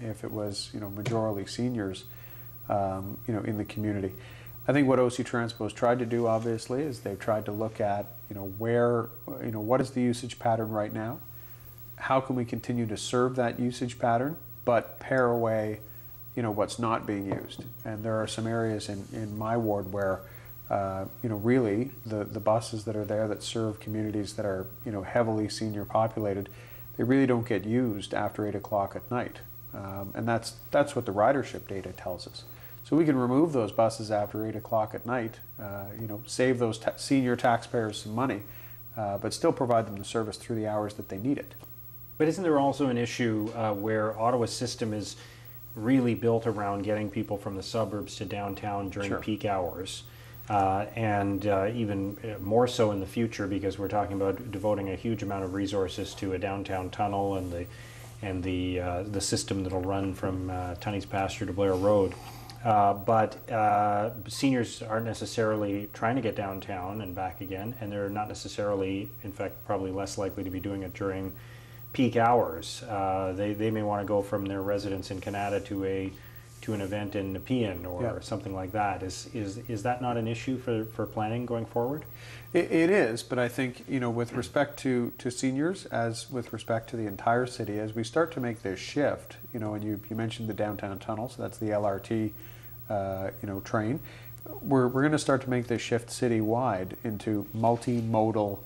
if it was, majorly seniors, in the community. I think what OC Transpo's tried to do, obviously, is they've tried to look at, what is the usage pattern right now? How can we continue to serve that usage pattern, but pare away, what's not being used? And there are some areas in my ward where, really the buses that are there that serve communities that are, heavily senior populated, they really don't get used after 8 o'clock at night. And that's what the ridership data tells us. So we can remove those buses after 8 o'clock at night, save those senior taxpayers some money, but still provide them the service through the hours that they need it. But isn't there also an issue where Ottawa's system is really built around getting people from the suburbs to downtown during peak hours, and even more so in the future, because we're talking about devoting a huge amount of resources to a downtown tunnel and the system that'll run from Tunney's Pasture to Blair Road. But seniors aren't necessarily trying to get downtown and back again, and they're not necessarily, in fact, probably less likely to be doing it during peak hours. They may want to go from their residence in Canada to an event in Nepean or something like that. Is that not an issue for planning going forward? It is, but I think, with respect to seniors, as with respect to the entire city, as we start to make this shift, and you mentioned the downtown tunnel, so that's the LRT, train. We're going to start to make this shift citywide into multimodal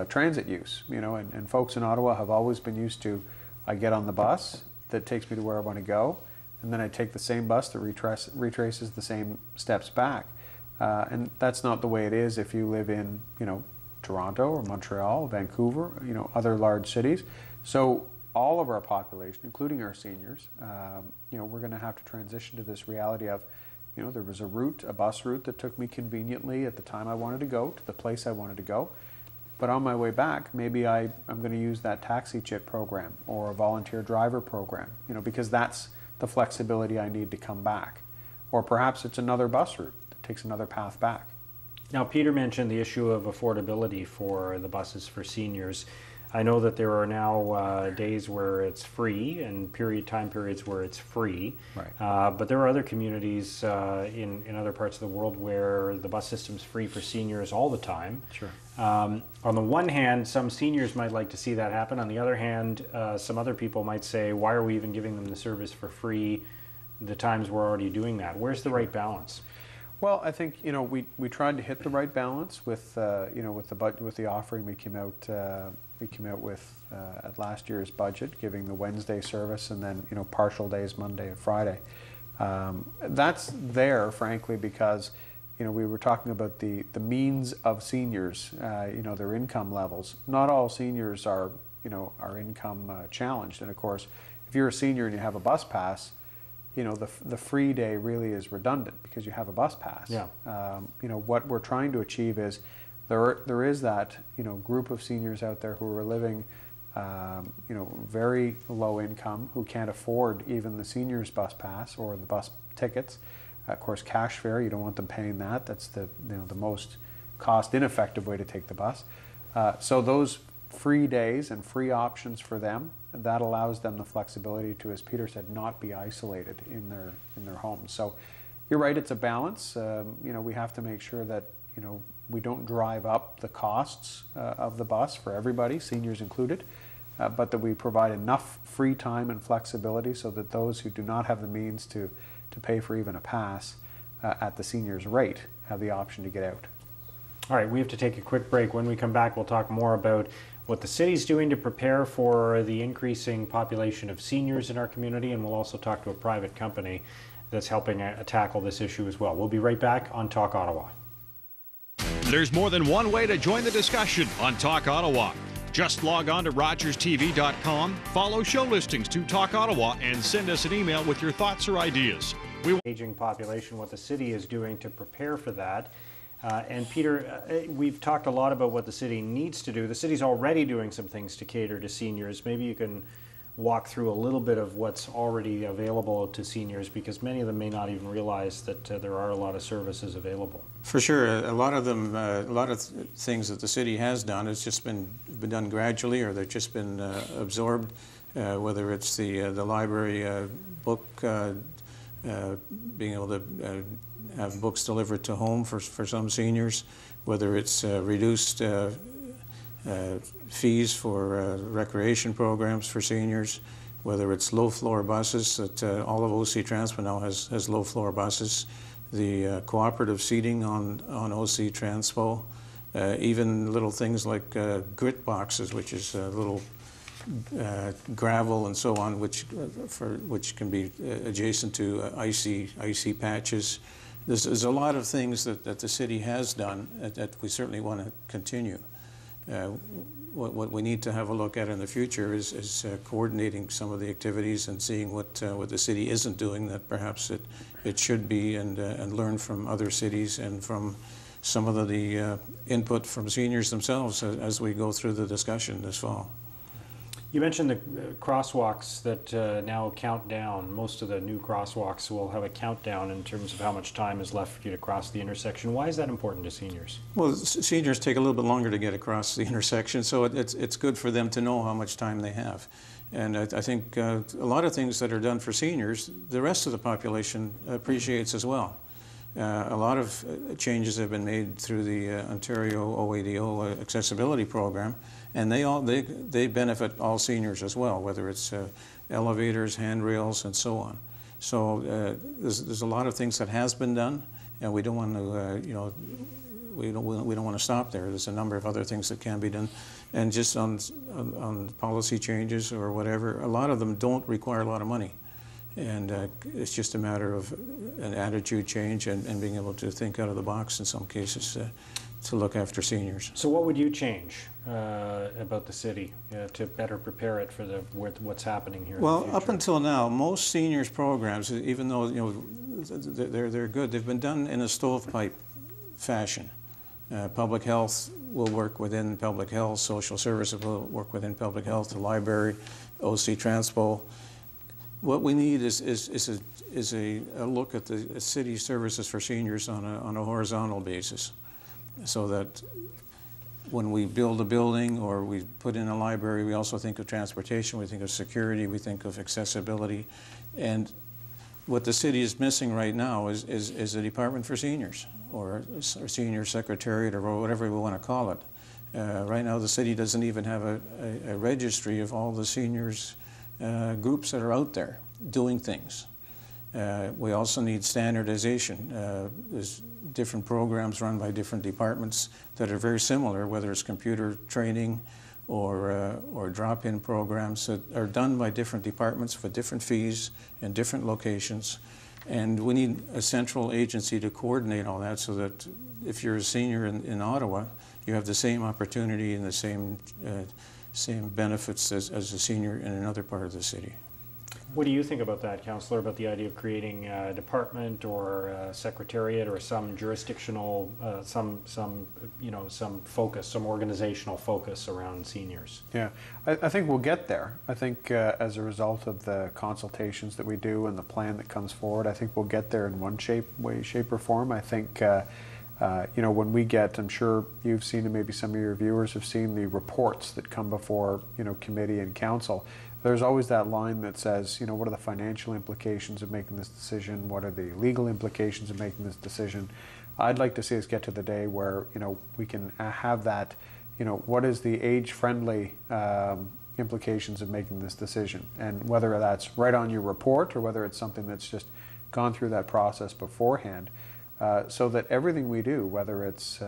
transit use, and folks in Ottawa have always been used to, I get on the bus that takes me to where I want to go, and then I take the same bus that retraces the same steps back. And that's not the way it is if you live in, Toronto or Montreal, Vancouver, other large cities. So all of our population, including our seniors, we're going to have to transition to this reality of, there was a bus route that took me conveniently at the time I wanted to go, to the place I wanted to go. But on my way back, maybe I'm going to use that taxi chip program or a volunteer driver program, because that's the flexibility I need to come back. Or perhaps it's another bus route that takes another path back. Now, Peter mentioned the issue of affordability for the buses for seniors. I know that there are now days where it's free and time periods where it's free. Right. But there are other communities in other parts of the world where the bus system's free for seniors all the time. Sure. On the one hand, some seniors might like to see that happen. On the other hand, some other people might say, why are we even giving them the service for free the times we're already doing that? Where's the right balance? Well, I think we tried to hit the right balance with with the offering we came out with at last year's budget, giving the Wednesday service and then partial days Monday and Friday. That's there, frankly, because we were talking about the means of seniors, their income levels. Not all seniors are income challenged, and of course, if you're a senior and you have a bus pass, the free day really is redundant because you have a bus pass. Yeah. What we're trying to achieve is there is that group of seniors out there who are living very low income, who can't afford even the seniors bus pass or the bus tickets. Of course, cash fare, you don't want them paying that. That's the most cost ineffective way to take the bus. So those free days and free options for them, that allows them the flexibility to, as Peter said, not be isolated in their homes. So you're right, it's a balance. We have to make sure that we don't drive up the costs of the bus for everybody, seniors included, but that we provide enough free time and flexibility so that those who do not have the means to pay for even a pass at the seniors' rate have the option to get out. All right, we have to take a quick break. When we come back, we'll talk more about what the city's doing to prepare for the increasing population of seniors in our community, and we'll also talk to a private company that's helping tackle this issue as well. We'll be right back on Talk Ottawa. There's more than one way to join the discussion on Talk Ottawa. Just log on to rogerstv.com, follow show listings to Talk Ottawa, and send us an email with your thoughts or ideas. Aging population, what the city is doing to prepare for that. And Peter, we've talked a lot about what the city needs to do. The city's already doing some things to cater to seniors. Maybe you can walk through a little bit of what's already available to seniors, because many of them may not even realize that there are a lot of services available. For sure, a lot of them, a lot of things that the city has done has just been done gradually, or they've just been absorbed whether it's the library book, being able to have books delivered to home for some seniors, whether it's reduced fees for recreation programs for seniors, whether it's low-floor buses, that all of OC Transpo now has low-floor buses, the cooperative seating on OC Transpo, even little things like grit boxes, which is little gravel and so on, which can be adjacent to icy patches. There's a lot of things that the city has done that we certainly want to continue. What we need to have a look at in the future is coordinating some of the activities and seeing what the city isn't doing that perhaps it should be, and learn from other cities and from some of the input from seniors themselves as we go through the discussion this fall. You mentioned the crosswalks that now count down. Most of the new crosswalks will have a countdown in terms of how much time is left for you to cross the intersection. Why is that important to seniors? Well, seniors take a little bit longer to get across the intersection, so it's good for them to know how much time they have. And I think a lot of things that are done for seniors, the rest of the population appreciates as well. A lot of changes have been made through the Ontario OADO accessibility program, and they benefit all seniors as well, whether it's elevators, handrails, and so on. So there's a lot of things that has been done, and we don't want to we don't want to stop there. There's a number of other things that can be done, and just on policy changes or whatever, a lot of them don't require a lot of money. And it's just a matter of an attitude change and being able to think out of the box in some cases to look after seniors. So what would you change about the city to better prepare it for what's happening here? Well, up until now, most seniors programs, even though they're good, they've been done in a stovepipe fashion. Public health will work within public health, social services will work within public health, the library, OC Transpo. What we need is a look at the city services for seniors on a horizontal basis, so that when we build a building or we put in a library, we also think of transportation, we think of security, we think of accessibility. And what the city is missing right now is a department for seniors, or senior secretariat, or whatever we want to call it. Right now the city doesn't even have a registry of all the seniors groups that are out there doing things. We also need standardization. There's different programs run by different departments that are very similar, whether it's computer training or drop-in programs that are done by different departments with different fees in different locations. And we need a central agency to coordinate all that, so that if you're a senior in Ottawa, you have the same opportunity and the same benefits as a senior in another part of the city. What do you think about that, Councillor, about the idea of creating a department or a secretariat or some jurisdictional, some focus, some organizational focus around seniors? Yeah, I think we'll get there. I think as a result of the consultations that we do and the plan that comes forward, I think we'll get there in one way, shape, or form. I think when we get, I'm sure you've seen, and maybe some of your viewers have seen, the reports that come before, committee and council. There's always that line that says, what are the financial implications of making this decision? What are the legal implications of making this decision? I'd like to see us get to the day where, we can have that, what is the age-friendly implications of making this decision? And whether that's right on your report or whether it's something that's just gone through that process beforehand. So that everything we do, whether it's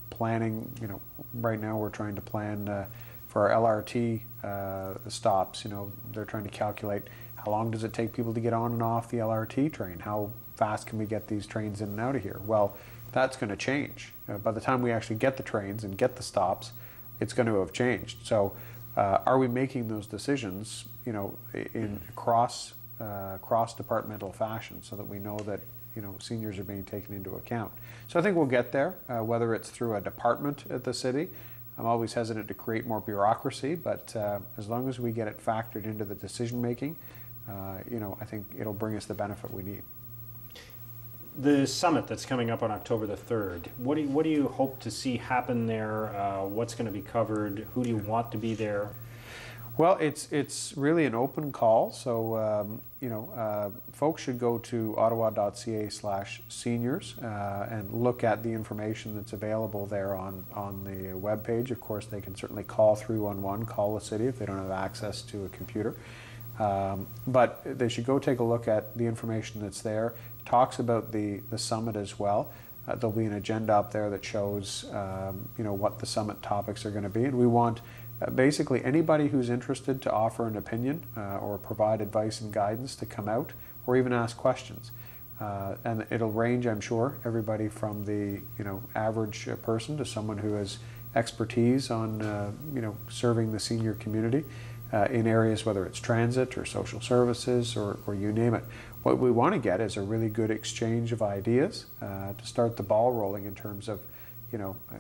planning, right now we're trying to plan for our LRT stops. They're trying to calculate how long does it take people to get on and off the LRT train? How fast can we get these trains in and out of here? Well, that's going to change. By the time we actually get the trains and get the stops, it's going to have changed. So, are we making those decisions, in cross-departmental fashion, so that we know that seniors are being taken into account? So I think we'll get there, whether it's through a department at the city. I'm always hesitant to create more bureaucracy, but as long as we get it factored into the decision making, I think it'll bring us the benefit we need. The summit that's coming up on October the 3rd, what do you hope to see happen there? What's going to be covered? Who do you want to be there? Well, it's really an open call, so folks should go to ottawa.ca/seniors and look at the information that's available there on the webpage. Of course, they can certainly call 311, call the city if they don't have access to a computer. But they should go take a look at the information that's there. It talks about the summit as well. There'll be an agenda up there that shows what the summit topics are going to be, and we want basically anybody who's interested to offer an opinion or provide advice and guidance to come out or even ask questions. And it'll range, I'm sure, everybody from the average person to someone who has expertise on serving the senior community in areas whether it's transit or social services or you name it. What we want to get is a really good exchange of ideas to start the ball rolling in terms of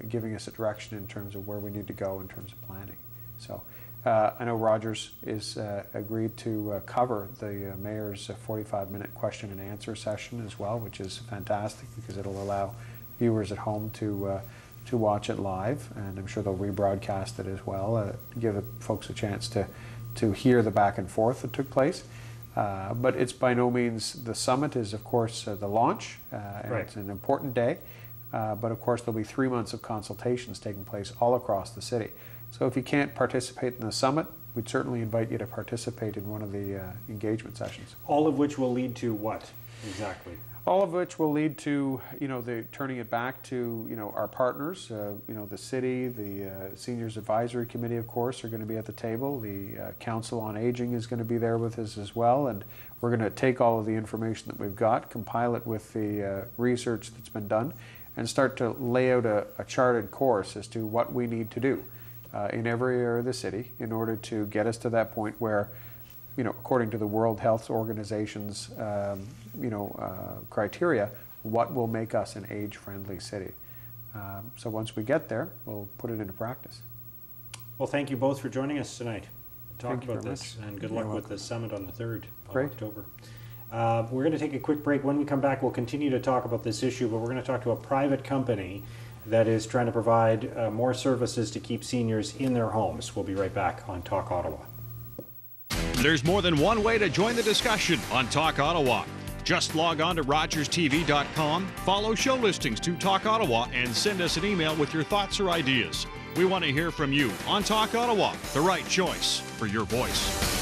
giving us a direction in terms of where we need to go in terms of planning. So I know Rogers is agreed to cover the mayor's 45-minute question and answer session as well, which is fantastic because it'll allow viewers at home to watch it live, and I'm sure they'll rebroadcast it as well, give folks a chance to hear the back and forth that took place. But it's by no means, the summit is of course the launch, and right. It's an important day, but of course there'll be 3 months of consultations taking place all across the city. So if you can't participate in the summit, we'd certainly invite you to participate in one of the engagement sessions. All of which will lead to what exactly? All of which will lead to, the turning it back to, our partners, the city, the Seniors Advisory Committee, of course, are going to be at the table. The Council on Aging is going to be there with us as well, and we're going to take all of the information that we've got, compile it with the research that's been done, and start to lay out a charted course as to what we need to do in every area of the city in order to get us to that point where, according to the World Health Organization's, criteria, what will make us an age-friendly city. So once we get there, we'll put it into practice. Well, thank you both for joining us tonight to talk Thank you about very this, much. and good You're luck with welcome. the summit on the 3rd of Great. October. We're going to take a quick break. When we come back, we'll continue to talk about this issue, but we're going to talk to a private company that is trying to provide more services to keep seniors in their homes. We'll be right back on Talk Ottawa. There's more than one way to join the discussion on Talk Ottawa. Just log on to rogerstv.com, follow show listings to Talk Ottawa, and send us an email with your thoughts or ideas. We want to hear from you on Talk Ottawa, the right choice for your voice.